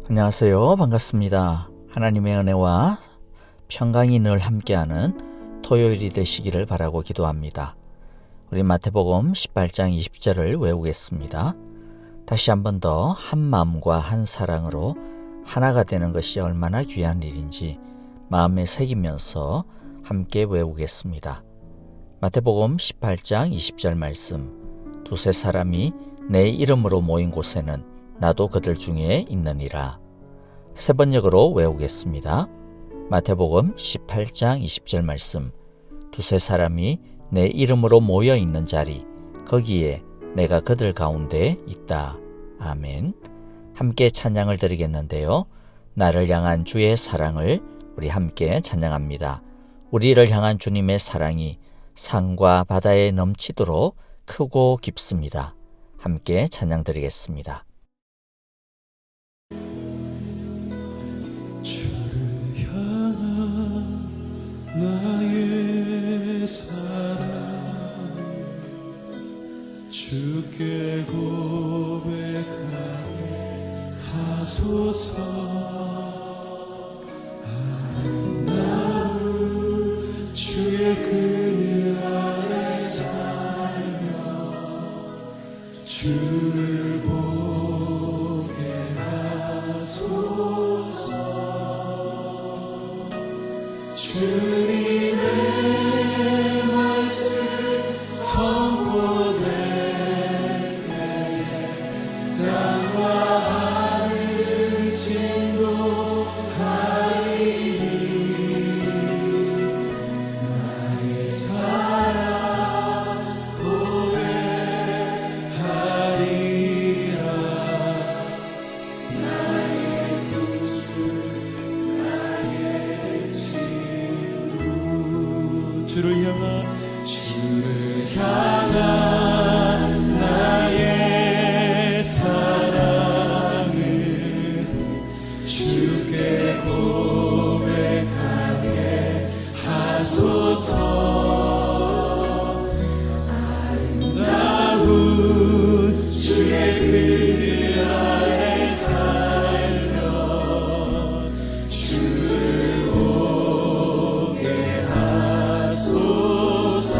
안녕하세요. 반갑습니다. 하나님의 은혜와 평강이 늘 함께하는 토요일이 되시기를 바라고 기도합니다. 우리 마태복음 18장 20절을 외우겠습니다. 다시 한 번 더 한 마음과 한 사랑으로 하나가 되는 것이 얼마나 귀한 일인지 마음에 새기면서 함께 외우겠습니다. 마태복음 18장 20절 말씀. 두세 사람이 내 이름으로 모인 곳에는 나도 그들 중에 있느니라. 세 번역으로 외우겠습니다. 마태복음 18장 20절 말씀. 두세 사람이 내 이름으로 모여 있는 자리, 거기에 내가 그들 가운데 있다. 아멘. 함께 찬양을 드리겠는데요. 나를 향한 주의 사랑을 우리 함께 찬양합니다. 우리를 향한 주님의 사랑이 산과 바다에 넘치도록 크고 깊습니다. 함께 찬양 드리겠습니다. 주를 향한 나의 사랑, 주께 고백하게 하소서. 아름다운 주의 그늘 아래 살며 주를 보게 하소서. 주님의 말씀 선포될 때에 땅과 하늘 진동하리니 나의 사랑 고백하리라. 나의 구주 나의 친구. 주를 향한 나의 사랑을 주께 고백하게 하소서. 아름다운 주의 그늘 아래 살며 주를 보게 하소서.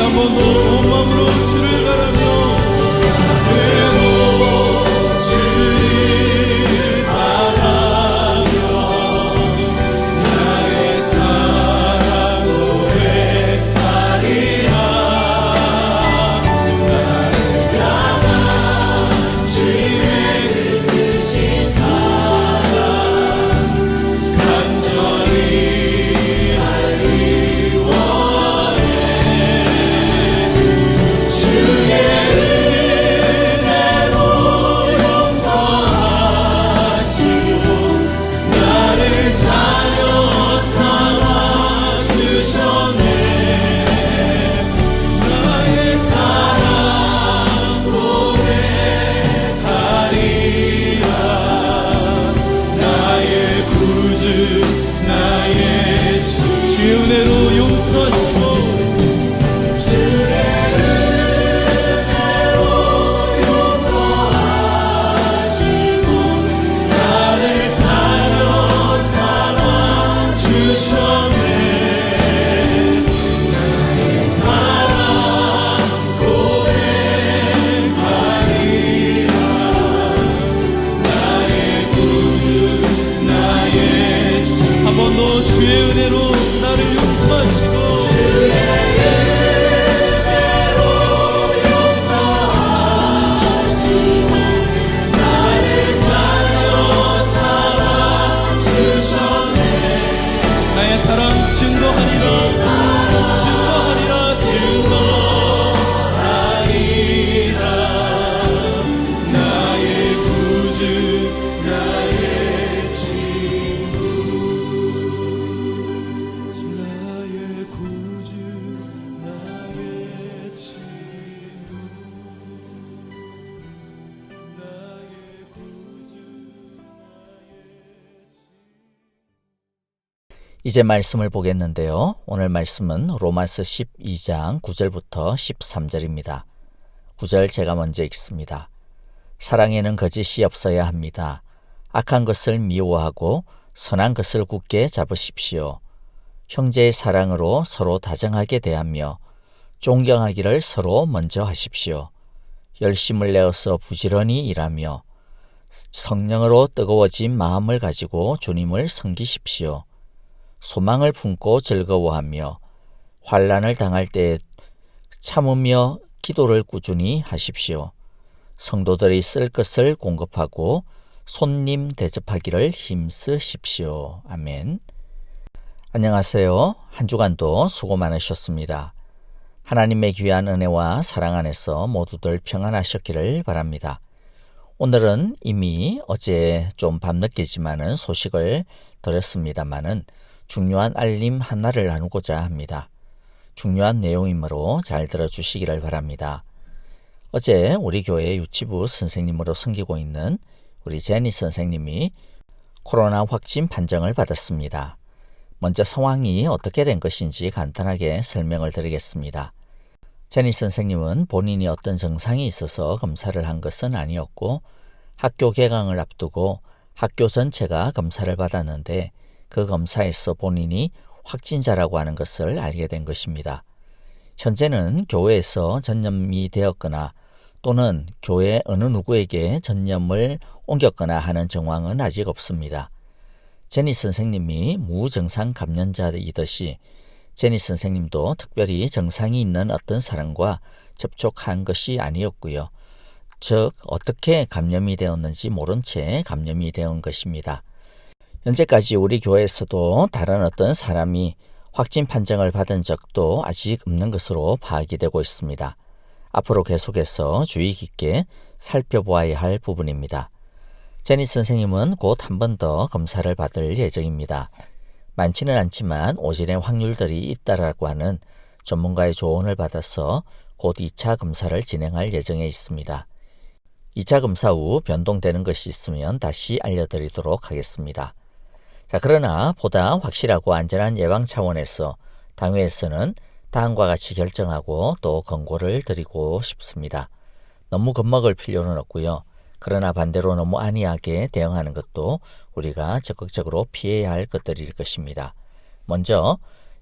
한 번 더 온 마음으로 주를 바라며 주를 바라며 나의 사랑 고백하리라. 나를 향한 주의 크신 사랑 간절히 알기 원해. 주의 은혜로 용서하시고 나를 자녀 삼아 주셨네. 나의 사랑 고백하리라. 나의 구주 나의 주. 주의 은혜로 용서하시고 주의 은혜로 용서하시고 나를 자녀 삼아 주셨네. 나의 사랑 고백하리라. 나의 구주 나의 주. 한 번 더 주의 은혜로 나를 용서하시고 주의 은혜로 용서하시고 나를 자녀 삼아 주셨네. 나의 사랑 증거하리라. 증거하리라. 증거하리라. 나의 구주 나의 친구. 나의 구주 나의 친구. 나의 구주 이제 말씀을 보겠는데요. 오늘 말씀은 로마서 12장 9절부터 13절입니다. 9절 제가 먼저 읽습니다. 사랑에는 거짓이 없어야 합니다. 악한 것을 미워하고 선한 것을 굳게 잡으십시오. 형제의 사랑으로 서로 다정하게 대하며 존경하기를 서로 먼저 하십시오. 열심을 내어서 부지런히 일하며 성령으로 뜨거워진 마음을 가지고 주님을 섬기십시오. 소망을 품고 즐거워하며 환난을 당할 때 참으며 기도를 꾸준히 하십시오. 성도들이 쓸 것을 공급하고 손님 대접하기를 힘쓰십시오. 아멘. 안녕하세요. 한 주간도 수고 많으셨습니다. 하나님의 귀한 은혜와 사랑 안에서 모두들 평안하셨기를 바랍니다. 오늘은 이미 어제 좀 밤늦게지만은 소식을 드렸습니다마는 중요한 알림 하나를 나누고자 합니다. 중요한 내용이므로 잘 들어주시기를 바랍니다. 어제 우리 교회 유치부 선생님으로 섬기고 있는 우리 제니 선생님이 코로나 확진 판정을 받았습니다. 먼저 상황이 어떻게 된 것인지 간단하게 설명을 드리겠습니다. 제니 선생님은 본인이 어떤 증상이 있어서 검사를 한 것은 아니었고 학교 개강을 앞두고 학교 전체가 검사를 받았는데 그 검사에서 본인이 확진자라고 하는 것을 알게 된 것입니다. 현재는 교회에서 전염이 되었거나 또는 교회 어느 누구에게 전염을 옮겼거나 하는 정황은 아직 없습니다. 제니 선생님이 무증상 감염자이듯이 제니 선생님도 특별히 증상이 있는 어떤 사람과 접촉한 것이 아니었고요. 즉 어떻게 감염이 되었는지 모른 채 감염이 되온 것입니다. 현재까지 우리 교회에서도 다른 어떤 사람이 확진 판정을 받은 적도 아직 없는 것으로 파악이 되고 있습니다. 앞으로 계속해서 주의 깊게 살펴보아야 할 부분입니다. 제니 선생님은 곧 한 번 더 검사를 받을 예정입니다. 많지는 않지만 오진의 확률들이 있다라고 하는 전문가의 조언을 받아서 곧 2차 검사를 진행할 예정에 있습니다. 2차 검사 후 변동되는 것이 있으면 다시 알려드리도록 하겠습니다. 자, 그러나 보다 확실하고 안전한 예방 차원에서 당회에서는 다음과 같이 결정하고 또 권고를 드리고 싶습니다. 너무 겁먹을 필요는 없고요. 그러나 반대로 너무 안이하게 대응하는 것도 우리가 적극적으로 피해야 할 것들일 것입니다. 먼저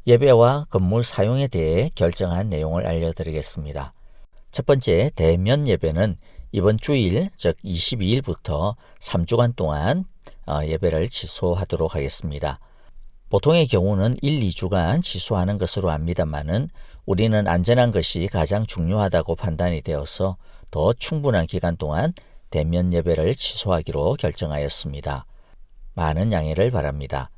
예배와 건물 사용에 대해 결정한 내용을 알려드리겠습니다. 첫 번째, 대면 예배는 이번 주일, 즉 22일부터 3주간 동안 예배를 취소하도록 하겠습니다. 보통의 경우는 1, 2주간 취소하는 것으로 압니다만은 우리는 안전한 것이 가장 중요하다고 판단이 되어서 더 충분한 기간 동안 대면 예배를 취소하기로 결정하였습니다. 많은 양해를 바랍니다.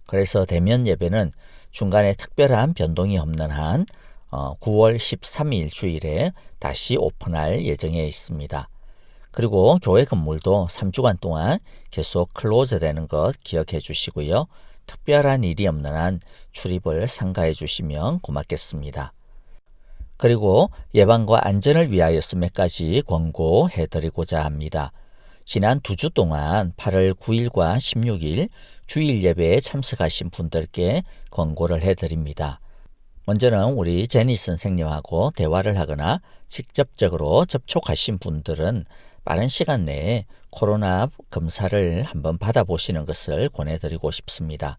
그래서 대면 예배는 중간에 특별한 변동이 없는 한 9월 13일 주일에 다시 오픈할 예정에 있습니다. 그리고 교회 건물도 3주간 동안 계속 클로즈 되는 것 기억해 주시고요. 특별한 일이 없는 한 출입을 삼가해 주시면 고맙겠습니다. 그리고 예방과 안전을 위하여서 몇 가지 권고해 드리고자 합니다. 지난 2주 동안 8월 9일과 16일 주일 예배에 참석하신 분들께 권고를 해드립니다. 먼저는 우리 제니 선생님하고 대화를 하거나 직접적으로 접촉하신 분들은 빠른 시간 내에 코로나 검사를 한번 받아보시는 것을 권해드리고 싶습니다.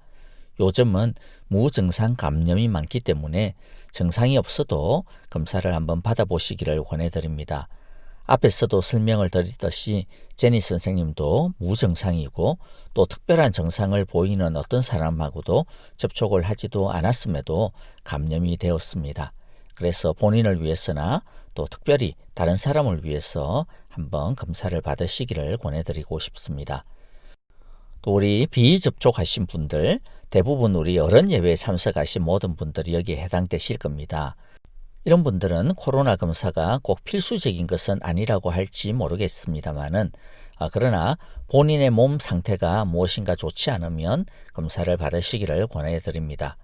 요즘은 무증상 감염이 많기 때문에 증상이 없어도 검사를 한번 받아보시기를 권해드립니다. 앞에서도 설명을 드렸듯이 제니 선생님도 무증상이고 또 특별한 증상을 보이는 어떤 사람하고도 접촉을 하지도 않았음에도 감염이 되었습니다. 그래서 본인을 위해서나 또 특별히 다른 사람을 위해서 한번 검사를 받으시기를 권해드리고 싶습니다. 또 우리 비접촉하신 분들, 대부분 우리 어른 예배에 참석하신 모든 분들이 여기에 해당되실 겁니다. 이런 분들은 코로나 검사가 꼭 필수적인 것은 아니라고 할지 모르겠습니다만은 그러나 본인의 몸 상태가 무엇인가 좋지 않으면 검사를 받으시기를 권해드립니다.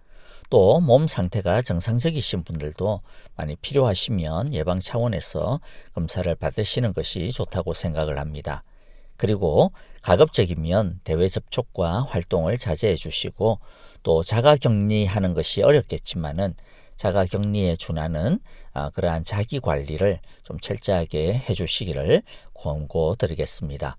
또 몸 상태가 정상적이신 분들도 많이 필요하시면 예방 차원에서 검사를 받으시는 것이 좋다고 생각을 합니다. 그리고 가급적이면 대외 접촉과 활동을 자제해 주시고 또 자가격리하는 것이 어렵겠지만은 자가격리에 준하는 그러한 자기관리를 좀 철저하게 해주시기를 권고드리겠습니다.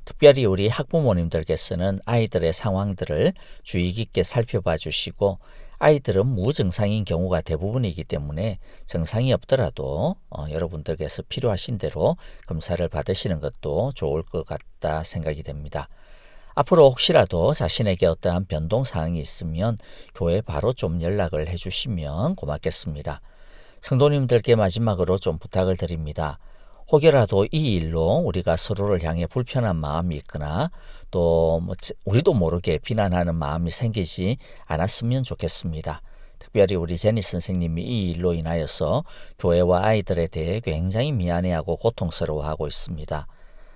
특별히 우리 학부모님들께서는 아이들의 상황들을 주의 깊게 살펴봐 주시고 아이들은 무증상인 경우가 대부분이기 때문에 증상이 없더라도 여러분들께서 필요하신 대로 검사를 받으시는 것도 좋을 것 같다 생각이 됩니다. 앞으로 혹시라도 자신에게 어떠한 변동사항이 있으면 교회에 바로 좀 연락을 해주시면 고맙겠습니다. 성도님들께 마지막으로 좀 부탁을 드립니다. 혹여라도 이 일로 우리가 서로를 향해 불편한 마음이 있거나 또 우리도 모르게 비난하는 마음이 생기지 않았으면 좋겠습니다. 특별히 우리 제니 선생님이 이 일로 인하여서 교회와 아이들에 대해 굉장히 미안해하고 고통스러워하고 있습니다.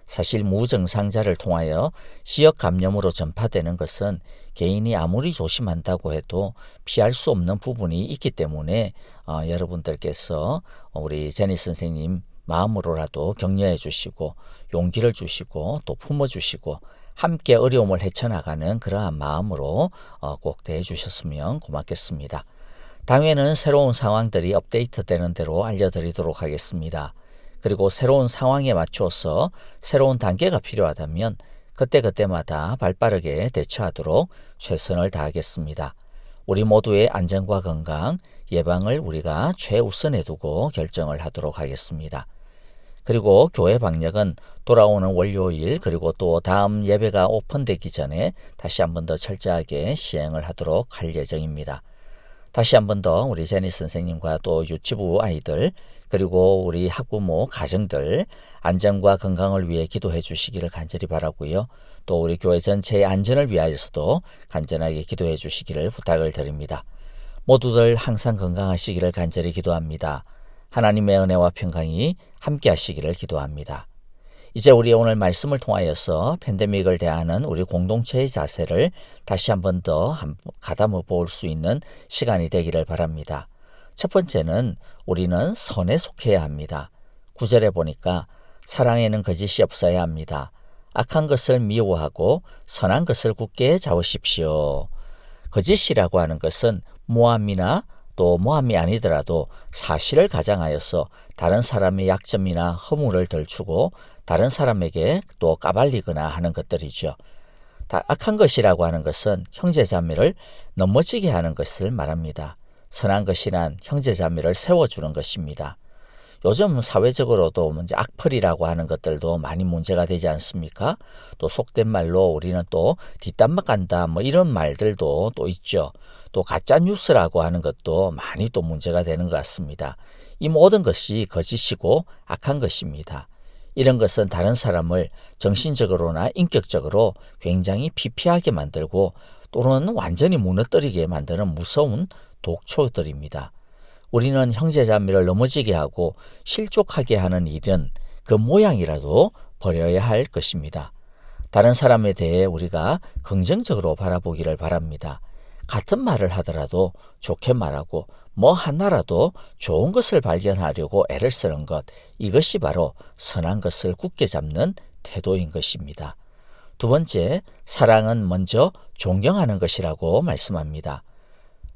사실 무증상자를 통하여 지역 감염으로 전파되는 것은 개인이 아무리 조심한다고 해도 피할 수 없는 부분이 있기 때문에 여러분들께서 우리 제니 선생님 마음으로라도 격려해 주시고 용기를 주시고 또 품어주시고 함께 어려움을 헤쳐나가는 그러한 마음으로 꼭 대해 주셨으면 고맙겠습니다. 당회는 새로운 상황들이 업데이트되는 대로 알려드리도록 하겠습니다. 그리고 새로운 상황에 맞추어서 새로운 단계가 필요하다면 그때그때마다 발빠르게 대처하도록 최선을 다하겠습니다. 우리 모두의 안전과 건강, 예방을 우리가 최우선에 두고 결정을 하도록 하겠습니다. 그리고 교회 방역은 돌아오는 월요일 그리고 또 다음 예배가 오픈되기 전에 다시 한 번 더 철저하게 시행을 하도록 할 예정입니다. 다시 한 번 더 우리 제니 선생님과 또 유치부 아이들 그리고 우리 학부모 가정들 안전과 건강을 위해 기도해 주시기를 간절히 바라고요. 또 우리 교회 전체의 안전을 위하여서도 간절하게 기도해 주시기를 부탁을 드립니다. 모두들 항상 건강하시기를 간절히 기도합니다. 하나님의 은혜와 평강이 함께 하시기를 기도합니다. 이제 우리 오늘 말씀을 통하여서 팬데믹을 대하는 우리 공동체의 자세를 다시 한 번 더 가다듬어 볼 수 있는 시간이 되기를 바랍니다. 첫 번째는 우리는 선에 속해야 합니다. 9절에 보니까 사랑에는 거짓이 없어야 합니다. 악한 것을 미워하고 선한 것을 굳게 잡으십시오. 거짓이라고 하는 것은 모함이나 또 모함이 아니더라도 사실을 가장하여서 다른 사람의 약점이나 허물을 들추고 다른 사람에게 또 까발리거나 하는 것들이죠. 악한 것이라고 하는 것은 형제자매를 넘어지게 하는 것을 말합니다. 선한 것이란 형제자매를 세워주는 것입니다. 요즘 사회적으로도 악플이라고 하는 것들도 많이 문제가 되지 않습니까? 또 속된 말로 우리는 또 뒷담화 간다 이런 말들도 또 있죠. 또 가짜 뉴스라고 하는 것도 많이 또 문제가 되는 것 같습니다. 이 모든 것이 거짓이고 악한 것입니다. 이런 것은 다른 사람을 정신적으로나 인격적으로 굉장히 피폐하게 만들고 또는 완전히 무너뜨리게 만드는 무서운 독초들입니다. 우리는 형제자매를 넘어지게 하고 실족하게 하는 일은 그 모양이라도 버려야 할 것입니다. 다른 사람에 대해 우리가 긍정적으로 바라보기를 바랍니다. 같은 말을 하더라도 좋게 말하고 하나라도 좋은 것을 발견하려고 애를 쓰는 것, 이것이 바로 선한 것을 굳게 잡는 태도인 것입니다. 두 번째, 사랑은 먼저 존경하는 것이라고 말씀합니다.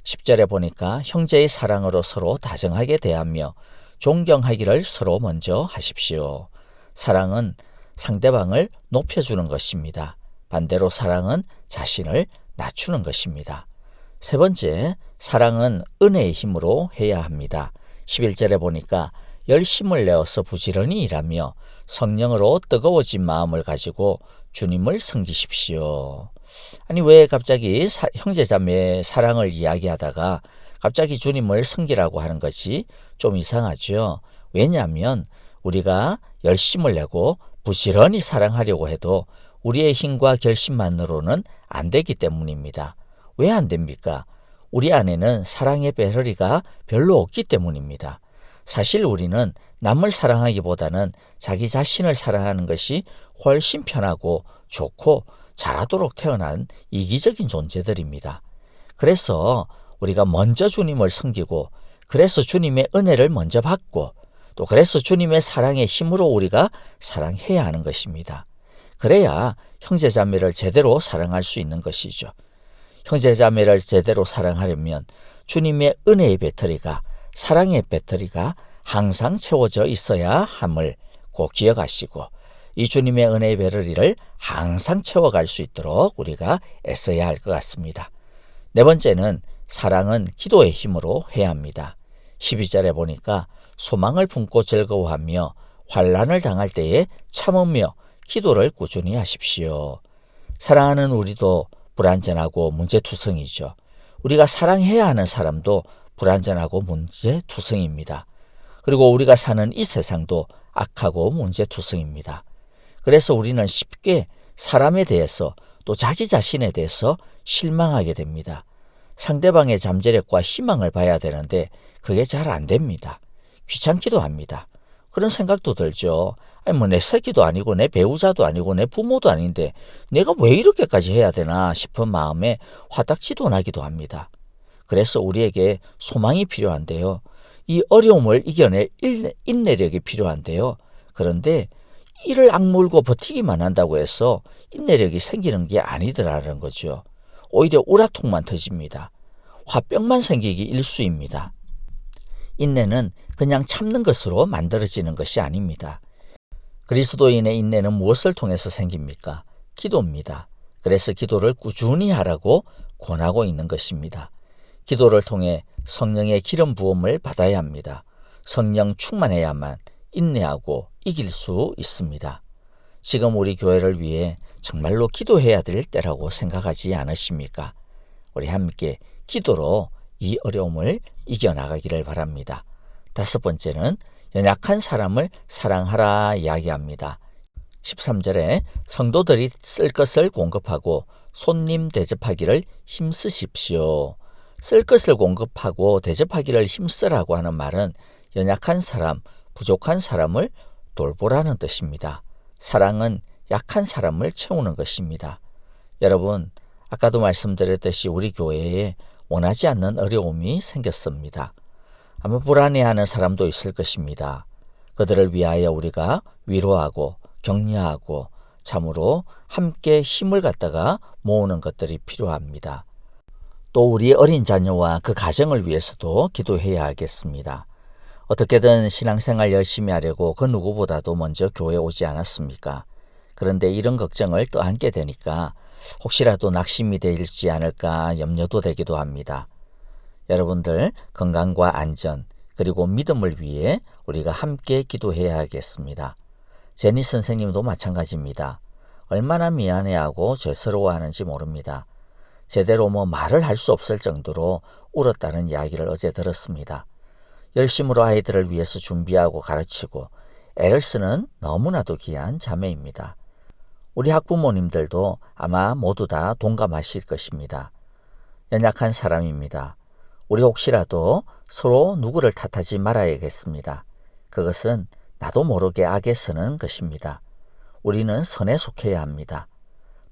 10절에 보니까 형제의 사랑으로 서로 다정하게 대하며 존경하기를 서로 먼저 하십시오. 사랑은 상대방을 높여주는 것입니다. 반대로 사랑은 자신을 낮추는 것입니다. 세 번째, 사랑은 은혜의 힘으로 해야 합니다. 11절에 보니까 열심을 내어서 부지런히 일하며 성령으로 뜨거워진 마음을 가지고 주님을 섬기십시오. 아니 왜 갑자기 형제자매의 사랑을 이야기하다가 갑자기 주님을 섬기라고 하는 것이 좀 이상하죠. 왜냐하면 우리가 열심을 내고 부지런히 사랑하려고 해도 우리의 힘과 결심만으로는 안 되기 때문입니다. 왜 안 됩니까? 우리 안에는 사랑의 배터리가 별로 없기 때문입니다. 사실 우리는 남을 사랑하기보다는 자기 자신을 사랑하는 것이 훨씬 편하고 좋고 잘하도록 태어난 이기적인 존재들입니다. 그래서 우리가 먼저 주님을 섬기고 그래서 주님의 은혜를 먼저 받고 또 그래서 주님의 사랑의 힘으로 우리가 사랑해야 하는 것입니다. 그래야 형제자매를 제대로 사랑할 수 있는 것이죠. 형제자매를 제대로 사랑하려면 주님의 은혜의 배터리가 사랑의 배터리가 항상 채워져 있어야 함을 꼭 기억하시고 이 주님의 은혜의 배터리를 항상 채워갈 수 있도록 우리가 애써야 할 것 같습니다. 네 번째는 사랑은 기도의 힘으로 해야 합니다. 12절에 보니까 소망을 품고 즐거워하며 환난을 당할 때에 참으며 기도를 꾸준히 하십시오. 사랑하는 우리도 불완전하고 문제투성이죠. 우리가 사랑해야 하는 사람도 불완전하고 문제투성입니다. 그리고 우리가 사는 이 세상도 악하고 문제투성입니다. 그래서 우리는 쉽게 사람에 대해서 또 자기 자신에 대해서 실망하게 됩니다. 상대방의 잠재력과 희망을 봐야 되는데 그게 잘 안 됩니다. 귀찮기도 합니다. 그런 생각도 들죠. 내 새끼도 아니고 내 배우자도 아니고 내 부모도 아닌데 내가 왜 이렇게까지 해야 되나 싶은 마음에 화딱지도 나기도 합니다. 그래서 우리에게 소망이 필요한데요. 이 어려움을 이겨낼 인내력이 필요한데요. 그런데 이를 악물고 버티기만 한다고 해서 인내력이 생기는 게 아니더라는 거죠. 오히려 우라통만 터집니다. 화병만 생기기 일쑤입니다. 인내는 그냥 참는 것으로 만들어지는 것이 아닙니다. 그리스도인의 인내는 무엇을 통해서 생깁니까? 기도입니다. 그래서 기도를 꾸준히 하라고 권하고 있는 것입니다. 기도를 통해 성령의 기름 부음을 받아야 합니다. 성령 충만해야만 인내하고 이길 수 있습니다. 지금 우리 교회를 위해 정말로 기도해야 될 때라고 생각하지 않으십니까? 우리 함께 기도로 이 어려움을 이겨나가기를 바랍니다. 다섯 번째는 연약한 사람을 사랑하라 이야기합니다. 13절에 성도들이 쓸 것을 공급하고 손님 대접하기를 힘쓰십시오. 쓸 것을 공급하고 대접하기를 힘쓰라고 하는 말은 연약한 사람, 부족한 사람을 돌보라는 뜻입니다. 사랑은 약한 사람을 채우는 것입니다. 여러분, 아까도 말씀드렸듯이 우리 교회에 원하지 않는 어려움이 생겼습니다. 아마 불안해하는 사람도 있을 것입니다. 그들을 위하여 우리가 위로하고 격려하고 참으로 함께 힘을 갖다가 모으는 것들이 필요합니다. 또 우리 어린 자녀와 그 가정을 위해서도 기도해야 하겠습니다. 어떻게든 신앙생활 열심히 하려고 그 누구보다도 먼저 교회에 오지 않았습니까? 그런데 이런 걱정을 떠안게 되니까 혹시라도 낙심이 되지 않을까 염려도 되기도 합니다. 여러분들 건강과 안전 그리고 믿음을 위해 우리가 함께 기도해야 하겠습니다. 제니 선생님도 마찬가지입니다. 얼마나 미안해하고 죄스러워하는지 모릅니다. 제대로 말을 할 수 없을 정도로 울었다는 이야기를 어제 들었습니다. 열심으로 아이들을 위해서 준비하고 가르치고 애를 쓰는 너무나도 귀한 자매입니다. 우리 학부모님들도 아마 모두 다 동감하실 것입니다. 연약한 사람입니다. 우리 혹시라도 서로 누구를 탓하지 말아야겠습니다. 그것은 나도 모르게 악에 서는 것입니다. 우리는 선에 속해야 합니다.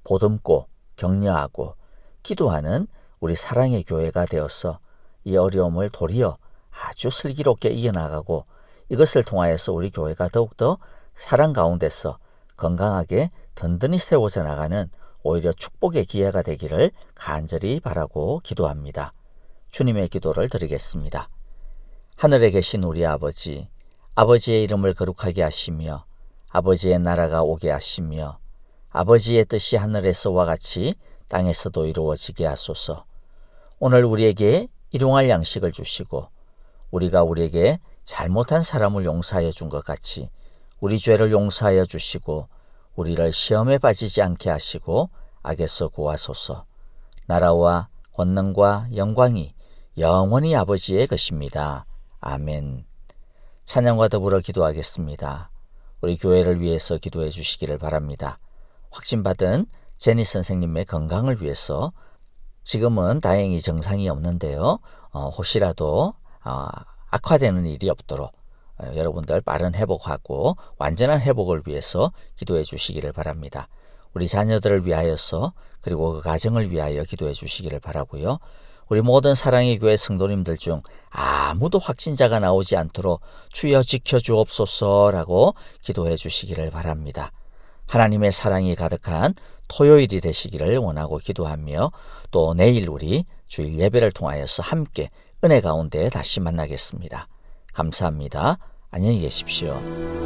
보듬고 격려하고 기도하는 우리 사랑의 교회가 되어서 이 어려움을 도리어 아주 슬기롭게 이겨나가고 이것을 통하여서 우리 교회가 더욱더 사랑 가운데서 건강하게 든든히 세워져 나가는 오히려 축복의 기회가 되기를 간절히 바라고 기도합니다. 주님의 기도를 드리겠습니다. 하늘에 계신 우리 아버지, 아버지의 이름을 거룩하게 하시며 아버지의 나라가 오게 하시며 아버지의 뜻이 하늘에서와 같이 땅에서도 이루어지게 하소서. 오늘 우리에게 일용할 양식을 주시고 우리가 우리에게 잘못한 사람을 용서하여 준 것 같이 우리 죄를 용서하여 주시고 우리를 시험에 빠지지 않게 하시고 악에서 구하소서. 나라와 권능과 영광이 영원히 아버지의 것입니다. 아멘. 찬양과 더불어 기도하겠습니다. 우리 교회를 위해서 기도해 주시기를 바랍니다. 확진받은 제니 선생님의 건강을 위해서 지금은 다행히 정상이 없는데요. 혹시라도 악화되는 일이 없도록 여러분들 빠른 회복하고 완전한 회복을 위해서 기도해 주시기를 바랍니다. 우리 자녀들을 위하여서 그리고 그 가정을 위하여 기도해 주시기를 바라고요. 우리 모든 사랑의 교회 성도님들 중 아무도 확진자가 나오지 않도록 주여 지켜주옵소서라고 기도해 주시기를 바랍니다. 하나님의 사랑이 가득한 토요일이 되시기를 원하고 기도하며 또 내일 우리 주일 예배를 통하여서 함께 은혜 가운데 다시 만나겠습니다. 감사합니다. 안녕히 계십시오.